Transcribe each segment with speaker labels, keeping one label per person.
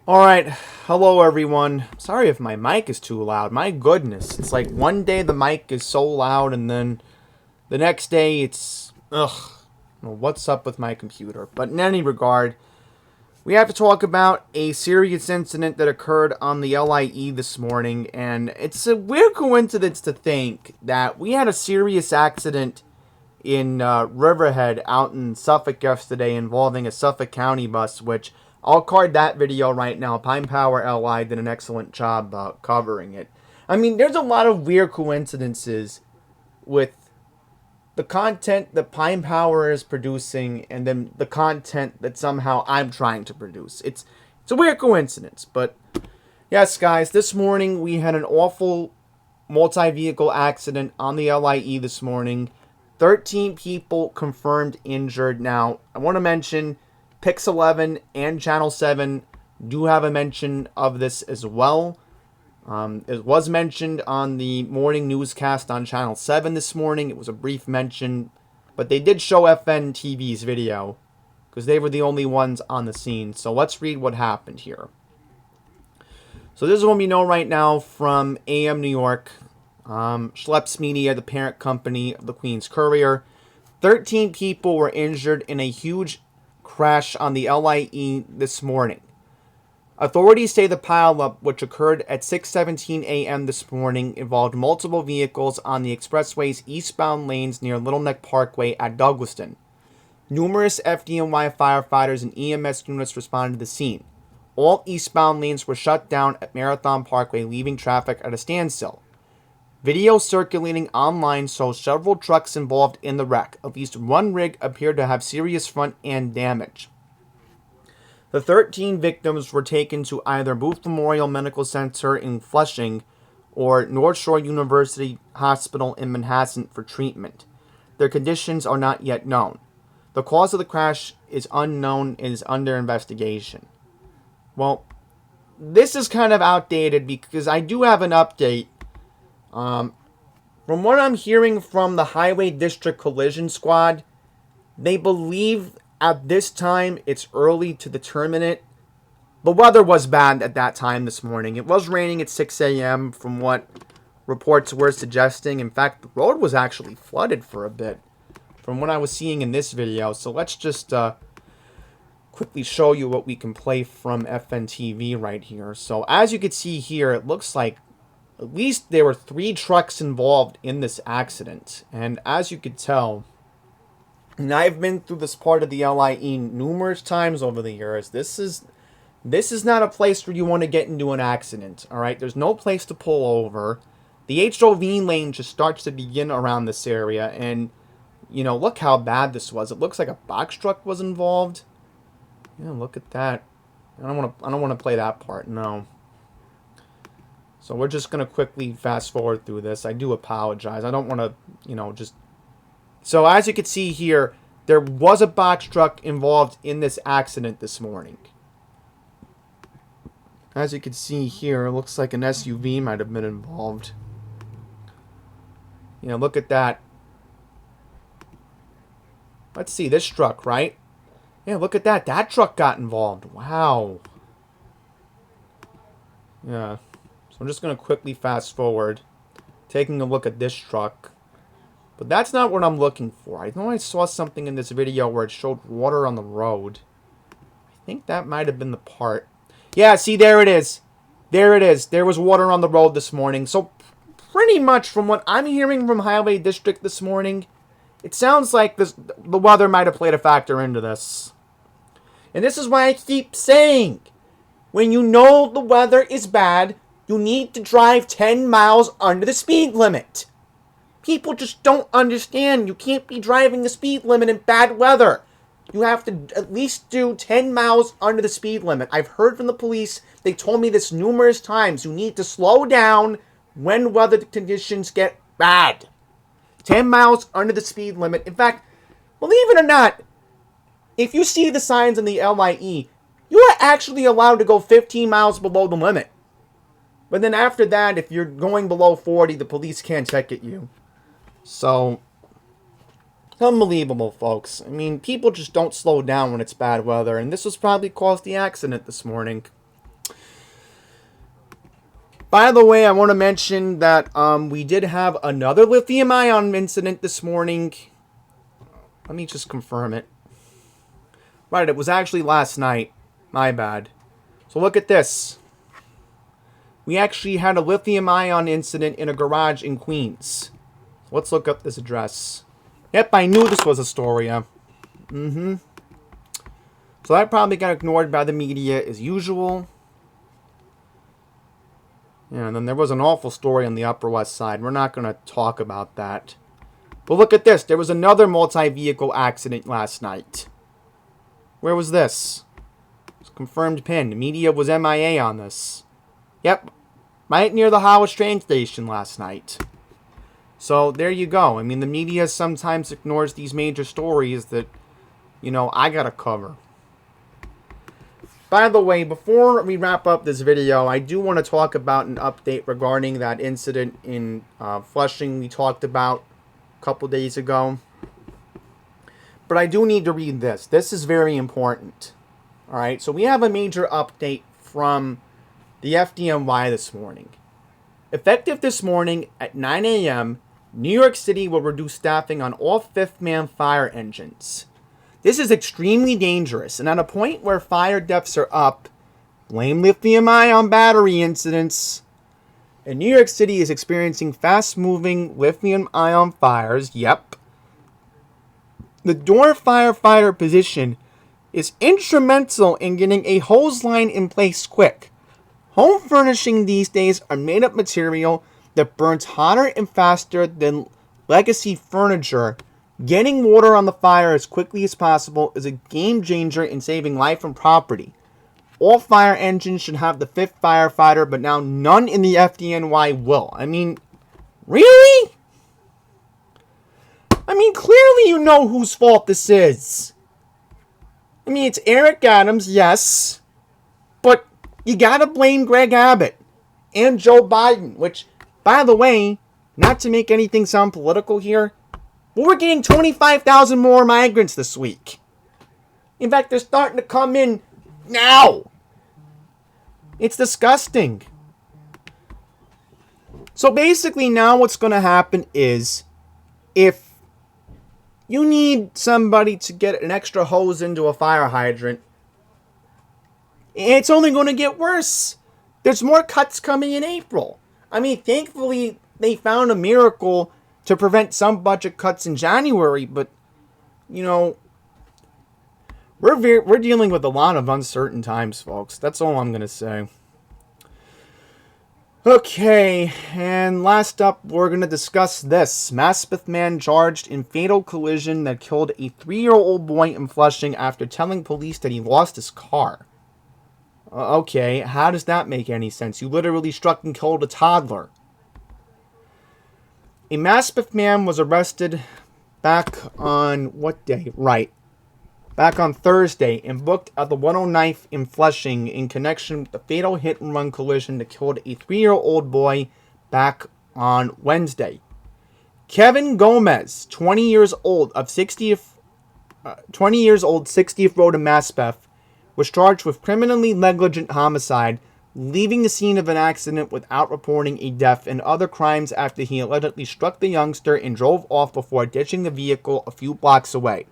Speaker 1: Alright, hello everyone. Sorry if my mic is too loud. My goodness. It's like one day the mic is so loud and then the next day it's... Ugh. Well, what's up with my computer? But in any regard, we have to talk about a serious incident that occurred on the LIE this morning, and it's a weird coincidence to think that we had a serious accident in Riverhead out in Suffolk yesterday involving a Suffolk County bus, which I'll card that video right now. Pine Power LI did an excellent job covering it. I mean, there's a lot of weird coincidences with the content that Pine Power is producing and then the content that somehow I'm trying to produce. It's a weird coincidence, but yes, guys, this morning we had an awful multi-vehicle accident on the LIE this morning. 13 people confirmed injured. Now, I want to mention Pix 11 and Channel 7 do have a mention of this as well. It was mentioned on the morning newscast on Channel 7 this morning. It was a brief mention, but they did show FNTV's video because they were the only ones on the scene. So let's read what happened here. So this is what we know right now from AM New York. Schleps Media, the parent company of the Queens Courier. 13 people were injured in a huge crash on the LIE this morning. Authorities say the pileup, which occurred at 6:17 a.m. this morning, involved multiple vehicles on the expressway's eastbound lanes near Little Neck Parkway at Douglaston. Numerous FDNY firefighters and EMS units responded to the scene. All eastbound lanes were shut down at Marathon Parkway, leaving traffic at a standstill. Video circulating online shows several trucks involved in the wreck. At least one rig appeared to have serious front end damage. The 13 victims were taken to either Booth Memorial Medical Center in Flushing or North Shore University Hospital in Manhasset for treatment. Their conditions are not yet known. The cause of the crash is unknown and is under investigation. Well, this is kind of outdated because I do have an update. From what I'm hearing from the Highway District Collision Squad, they believe at this time it's early to determine it. The weather was bad at that time this morning. It was raining at 6 a.m. from what reports were suggesting. In fact, the road was actually flooded for a bit from what I was seeing in this video. So let's just quickly show you what we can play from FNTV right here. So as you can see here, it looks like at least there were 3 trucks involved in this accident. And as you could tell, and I've been through this part of the LIE numerous times over the years, this is not a place where you want to get into an accident, alright? There's no place to pull over. The HOV lane just starts to begin around this area, and, you know, look how bad this was. It looks like a box truck was involved. Yeah, look at that. I don't want to play that part, no. So we're just going to quickly fast forward through this. I do apologize. I don't want to, you know, just... So as you can see here, there was a box truck involved in this accident this morning. As you can see here, it looks like an SUV might have been involved. You know, look at that. Let's see, this truck, right? Yeah, look at that. That truck got involved. Wow. Yeah. So I'm just going to quickly fast forward, taking a look at this truck. But that's not what I'm looking for. I know I saw something in this video where it showed water on the road. I think that might have been the part. Yeah, see, there it is. There it is. There was water on the road this morning. So pretty much from what I'm hearing from Highway District this morning, it sounds like the weather might have played a factor into this. And this is why I keep saying, when you know the weather is bad, you need to drive 10 miles under the speed limit. People just don't understand. You can't be driving the speed limit in bad weather. You have to at least do 10 miles under the speed limit. I've heard from the police. They told me this numerous times. You need to slow down when weather conditions get bad. 10 miles under the speed limit. In fact, believe it or not, if you see the signs in the LIE, you are actually allowed to go 15 miles below the limit. But then after that, if you're going below 40, the police can't ticket you. So, unbelievable, folks. I mean, people just don't slow down when it's bad weather, and this was probably caused the accident this morning. By the way, I want to mention that we did have another lithium-ion incident this morning. Let me just confirm it. Right, it was actually last night. My bad. So look at this. We actually had a lithium-ion incident in a garage in Queens. So let's look up this address. Yep, I knew this was Astoria. So that probably got ignored by the media as usual. Yeah, and then there was an awful story on the Upper West Side. We're not going to talk about that. But look at this. There was another multi-vehicle accident last night. Where was this? It's confirmed pin. The media was MIA on this. Yep. Right near the Hollis train station last night. So, there you go. I mean, the media sometimes ignores these major stories that, you know, I gotta cover. By the way, before we wrap up this video, I do want to talk about an update regarding that incident in Flushing we talked about a couple days ago. But I do need to read this. This is very important. Alright, so we have a major update from the FDNY this morning. Effective this morning at 9 a.m., New York City will reduce staffing on all fifth-man fire engines. This is extremely dangerous, and at a point where fire deaths are up, blame lithium-ion battery incidents. And New York City is experiencing fast-moving lithium-ion fires. Yep. The door firefighter position is instrumental in getting a hose line in place quick. Home furnishing these days are made of material that burns hotter and faster than legacy furniture. Getting water on the fire as quickly as possible is a game changer in saving life and property. All fire engines should have the fifth firefighter, but now none in the FDNY will. I mean, really? I mean, clearly you know whose fault this is. I mean, it's Eric Adams, yes, but you gotta blame Greg Abbott and Joe Biden, which, by the way, not to make anything sound political here, but we're getting 25,000 more migrants this week. In fact, they're starting to come in now. It's disgusting. So basically now what's going to happen is if you need somebody to get an extra hose into a fire hydrant, it's only going to get worse. There's more cuts coming in April. I mean, thankfully they found a miracle to prevent some budget cuts in January, but, you know, we're dealing with a lot of uncertain times, folks. That's all I'm going to say. Okay, and last up, we're going to discuss this. Maspeth man charged in fatal collision that killed a 3-year-old boy in Flushing after telling police that he lost his car. Okay, how does that make any sense? You literally struck and killed a toddler. A Maspeth man was arrested back on what day? Right. Back on Thursday and booked at the 109th in Flushing in connection with the fatal hit-and-run collision that killed a 3-year-old boy back on Wednesday. Kevin Gomez, 20 years old, 60th Road in Maspeth, was charged with criminally negligent homicide, leaving the scene of an accident without reporting a death, and other crimes after he allegedly struck the youngster and drove off before ditching the vehicle a few blocks away.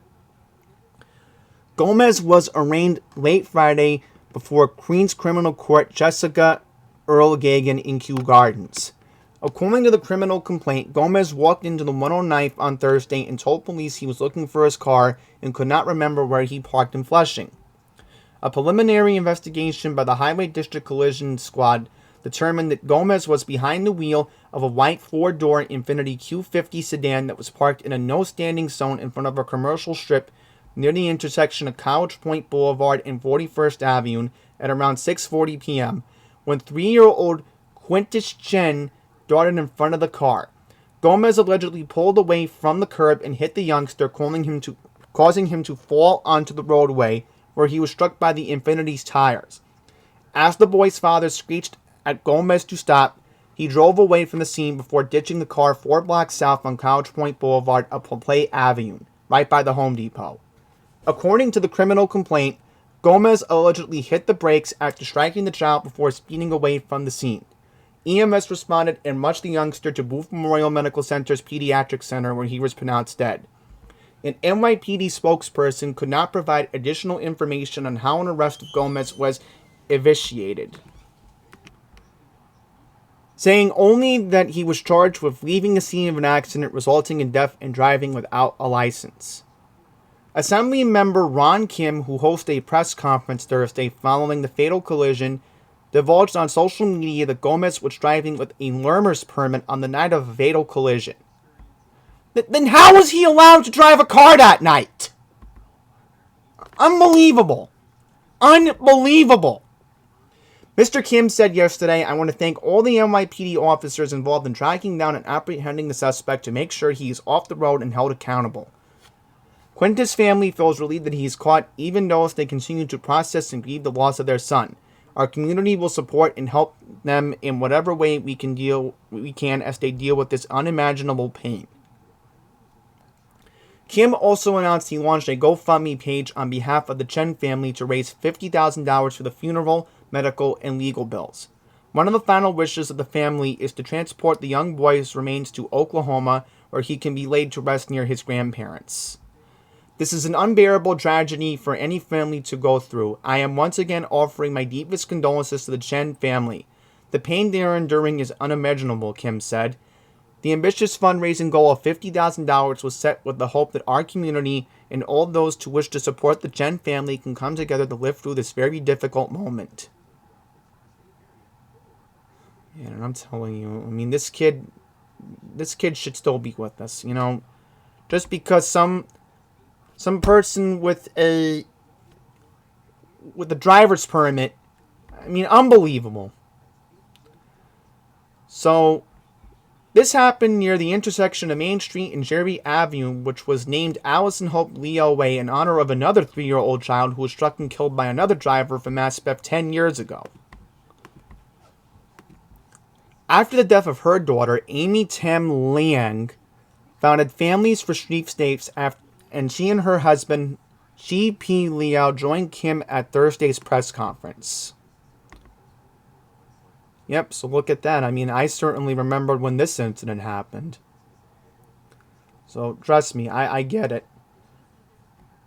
Speaker 1: Gomez was arraigned late Friday before Queens Criminal Court Jessica Earl Gagan in Kew Gardens. According to the criminal complaint, Gomez walked into the 109th on Thursday and told police he was looking for his car and could not remember where he parked in Flushing. A preliminary investigation by the Highway District Collision Squad determined that Gomez was behind the wheel of a white 4-door Infiniti Q50 sedan that was parked in a no-standing zone in front of a commercial strip near the intersection of College Point Boulevard and 41st Avenue at around 6:40 p.m. when 3-year-old Quintus Chen darted in front of the car. Gomez allegedly pulled away from the curb and hit the youngster, causing him to fall onto the roadway, where he was struck by the Infiniti's tires. As the boy's father screeched at Gomez to stop, he drove away from the scene before ditching the car 4 blocks south on College Point Boulevard up Play Avenue, right by the Home Depot. According to the criminal complaint, Gomez allegedly hit the brakes after striking the child before speeding away from the scene. EMS responded and rushed the youngster to Booth Memorial Medical Center's Pediatric Center, where he was pronounced dead. An NYPD spokesperson could not provide additional information on how an arrest of Gomez was eviscerated, saying only that he was charged with leaving the scene of an accident resulting in death and driving without a license. Assembly member Ron Kim, who hosted a press conference Thursday following the fatal collision, divulged on social media that Gomez was driving with a learner's permit on the night of a fatal collision. Then how was he allowed to drive a car that night? Unbelievable. Unbelievable. Mr. Kim said yesterday, "I want to thank all the NYPD officers involved in tracking down and apprehending the suspect to make sure he is off the road and held accountable. Quintus' family feels relieved that he is caught, even though they continue to process and grieve the loss of their son. Our community will support and help them in whatever way we can as they deal with this unimaginable pain." Kim also announced he launched a GoFundMe page on behalf of the Chen family to raise $50,000 for the funeral, medical, and legal bills. One of the final wishes of the family is to transport the young boy's remains to Oklahoma, where he can be laid to rest near his grandparents. "This is an unbearable tragedy for any family to go through. I am once again offering my deepest condolences to the Chen family. The pain they are enduring is unimaginable," Kim said. The ambitious fundraising goal of $50,000 was set with the hope that our community and all those who wish to support the Chen family can come together to live through this very difficult moment. Yeah, and I'm telling you, I mean, this kid should still be with us, you know. Just because some person with a driver's permit, I mean, unbelievable. So, this happened near the intersection of Main Street and Jerry Avenue, which was named Allison Hope Leo Way in honor of another 3-year-old child who was struck and killed by another driver from Maspeth 10 years ago. After the death of her daughter, Amy Tam Liang founded Families for Sweepstakes, and she and her husband, Shi P. Liao, joined Kim at Thursday's press conference. Yep, so look at that. I mean, I certainly remembered when this incident happened. So, trust me, I get it.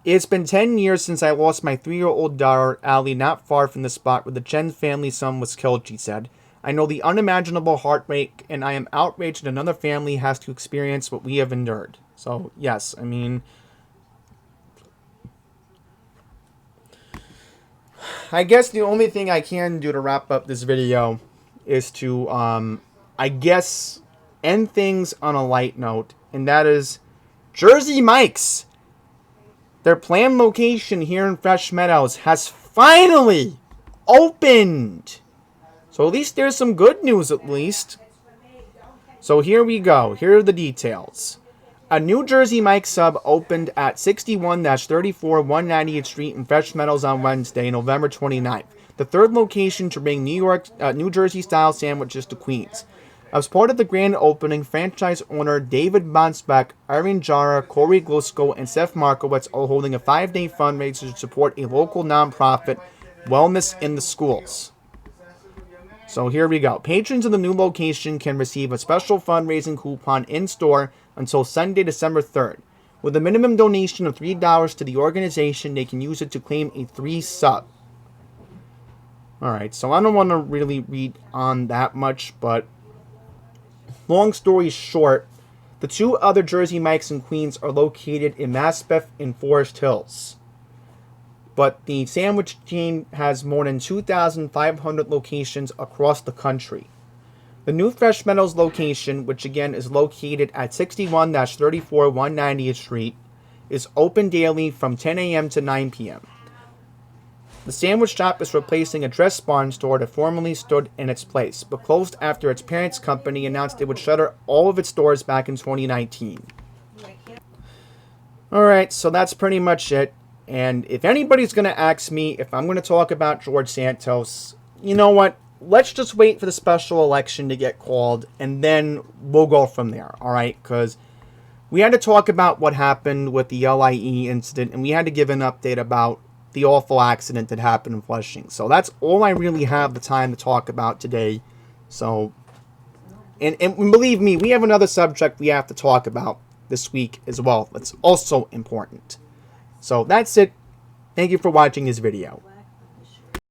Speaker 1: "It's been 10 years since I lost my 3-year-old daughter, Ali, not far from the spot where the Chen family son was killed," she said. "I know the unimaginable heartbreak, and I am outraged that another family has to experience what we have endured." So, yes, I mean, I guess the only thing I can do to wrap up this video is to, I guess, end things on a light note, and that is Jersey Mike's. Their planned location here in Fresh Meadows has finally opened. So at least there's some good news, at least. So here we go. Here are the details. A New Jersey Mike's sub opened at 61-34 190th Street in Fresh Meadows on Wednesday, November 29th. The third location to bring New Jersey-style sandwiches to Queens. As part of the grand opening, franchise owner David Bonsbeck, Irene Jara, Corey Glusko, and Seth Markowitz are holding a 5-day fundraiser to support a local nonprofit, Wellness in the Schools. So here we go. Patrons of the new location can receive a special fundraising coupon in-store until Sunday, December 3rd. With a minimum donation of $3 to the organization, they can use it to claim a 3 sub. Alright, so I don't want to really read on that much, but long story short, the 2 other Jersey Mike's in Queens are located in Maspeth and Forest Hills. But the sandwich chain has more than 2,500 locations across the country. The new Fresh Meadows location, which again is located at 61-34 190th Street, is open daily from 10 a.m. to 9 p.m. The sandwich shop is replacing a Dress Barn store that formerly stood in its place, but closed after its parent company announced it would shutter all of its stores back in 2019. Alright, so that's pretty much it. And if anybody's going to ask me if I'm going to talk about George Santos, you know what? Let's just wait for the special election to get called, and then we'll go from there, alright? Because we had to talk about what happened with the LIE incident, and we had to give an update about the awful accident that happened in Flushing. So that's all I really have the time to talk about today. So And believe me, we have another subject we have to talk about this week as well. That's also important. So that's it. Thank you for watching this video.